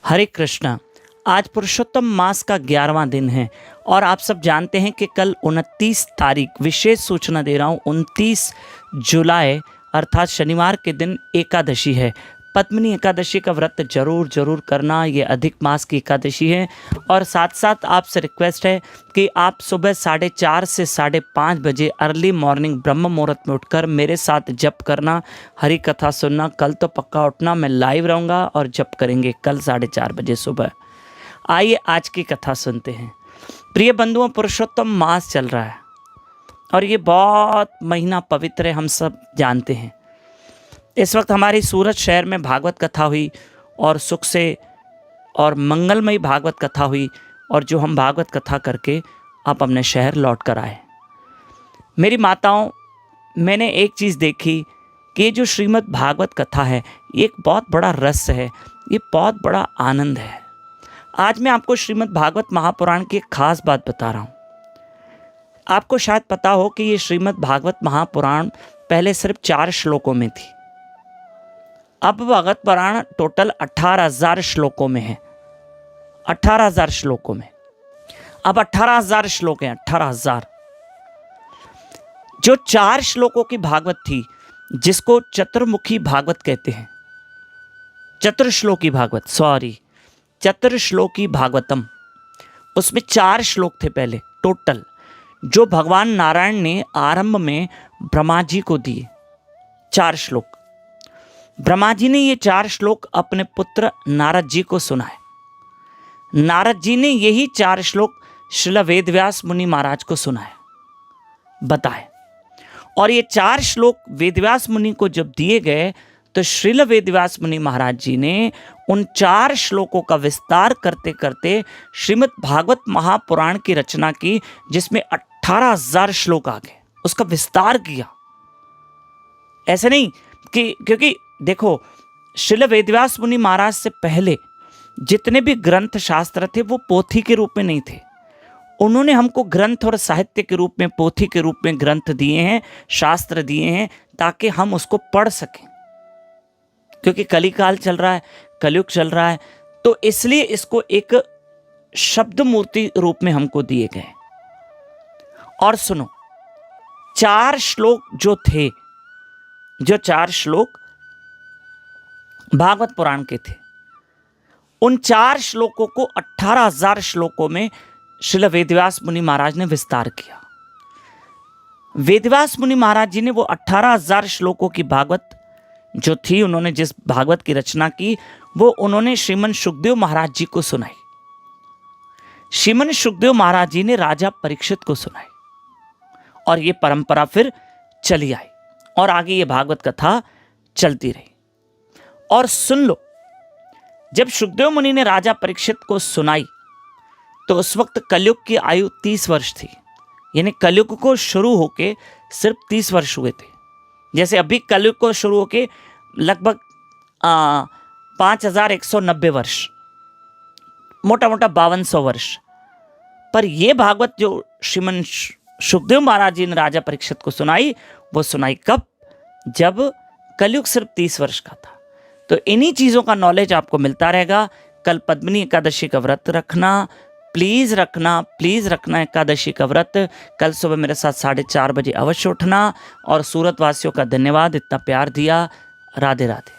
हरे कृष्णा। आज पुरुषोत्तम मास का 11वां दिन है और आप सब जानते हैं कि कल 29 तारीख, विशेष सूचना दे रहा हूँ, 29 जुलाई अर्थात शनिवार के दिन एकादशी है। पद्मिनी एकादशी का व्रत जरूर करना, ये अधिक मास की एकादशी है। और साथ साथ आपसे रिक्वेस्ट है कि आप सुबह 4:30 से 5:30 बजे अर्ली मॉर्निंग ब्रह्म मुहूर्त में उठकर मेरे साथ जप करना, हरि कथा सुनना। कल तो पक्का उठना, मैं लाइव रहूँगा और जप करेंगे कल 4:30 बजे सुबह। आइए आज की कथा सुनते हैं। प्रिय बंधुओं, पुरुषोत्तम मास चल रहा है और ये बहुत महीना पवित्र है, हम सब जानते हैं। इस वक्त हमारी सूरत शहर में भागवत कथा हुई और सुख से और मंगलमयी भागवत कथा हुई, और जो हम भागवत कथा करके आप अपने शहर लौट कर आए। मेरी माताओं, मैंने एक चीज़ देखी कि ये जो श्रीमद् भागवत कथा है, ये एक बहुत बड़ा रस है, ये बहुत बड़ा आनंद है। आज मैं आपको श्रीमद् भागवत महापुराण की एक खास बात बता रहा हूँ। आपको शायद पता हो कि ये श्रीमद् भागवत महापुराण पहले सिर्फ 4 श्लोकों में थी। अब भागवत पुराण टोटल 18,000 श्लोकों में है। 18,000 श्लोकों में अब 18,000 श्लोक हैं। 18,000। जो 4 श्लोकों की भागवत थी, जिसको चतुर्मुखी भागवत कहते हैं, चतुर्श्लोकी भागवत, चतुर्श्लोकी भागवतम, उसमें 4 श्लोक थे पहले टोटल, जो भगवान नारायण ने आरंभ में ब्रह्मा जी को दिए। 4 श्लोक ब्रह्मा जी ने ये 4 श्लोक अपने पुत्र नारद जी को सुनाए। नारद जी ने यही 4 श्लोक श्रील वेदव्यास मुनि महाराज को सुनाए, बताए। और ये 4 श्लोक वेदव्यास मुनि को जब दिए गए तो श्रील वेदव्यास मुनि महाराज जी ने उन 4 श्लोकों का विस्तार करते करते श्रीमद् भागवत महापुराण की रचना की, जिसमें 18,000 श्लोक आ गए। उसका विस्तार किया। ऐसे नहीं कि, क्योंकि देखो, श्रील वेदव्यास मुनि महाराज से पहले जितने भी ग्रंथ शास्त्र थे वो पोथी के रूप में नहीं थे। उन्होंने हमको ग्रंथ और साहित्य के रूप में, पोथी के रूप में ग्रंथ दिए हैं, शास्त्र दिए हैं, ताकि हम उसको पढ़ सकें। क्योंकि कलिकाल चल रहा है, कलयुग चल रहा है, तो इसलिए इसको एक शब्द मूर्ति रूप में हमको दिए गए। और सुनो, 4 श्लोक जो थे, जो 4 श्लोक भागवत पुराण के थे, उन 4 श्लोकों को 18,000 श्लोकों में श्रील वेदव्यास मुनि महाराज ने विस्तार किया। वेदव्यास मुनि महाराज जी ने वो 18,000 श्लोकों की भागवत जो थी, उन्होंने जिस भागवत की रचना की, वो उन्होंने श्रीमन सुखदेव महाराज जी को सुनाई। श्रीमन सुखदेव महाराज जी ने राजा परीक्षित को सुनाई, और ये परंपरा फिर चली आई और आगे ये भागवत कथा चलती रही। और सुन लो, जब सुखदेव मुनि ने राजा परीक्षित को सुनाई तो उस वक्त कलयुग की आयु 30 वर्ष थी। यानी कलयुग को शुरू होके सिर्फ 30 वर्ष हुए थे। जैसे अभी कलयुग को शुरू होके लगभग 5,190 वर्ष, मोटा मोटा 5200 वर्ष। पर यह भागवत जो श्रीमन सुखदेव महाराज जी ने राजा परीक्षित को सुनाई, वो सुनाई कब? जब कलयुग सिर्फ 30 वर्ष का था। तो इन्हीं चीज़ों का नॉलेज आपको मिलता रहेगा। कल पद्मिनी एकादशी का व्रत रखना, प्लीज़ रखना एकादशी का व्रत। कल सुबह मेरे साथ 4:30 बजे अवश्य उठना। और सूरत वासियों का धन्यवाद, इतना प्यार दिया। राधे राधे।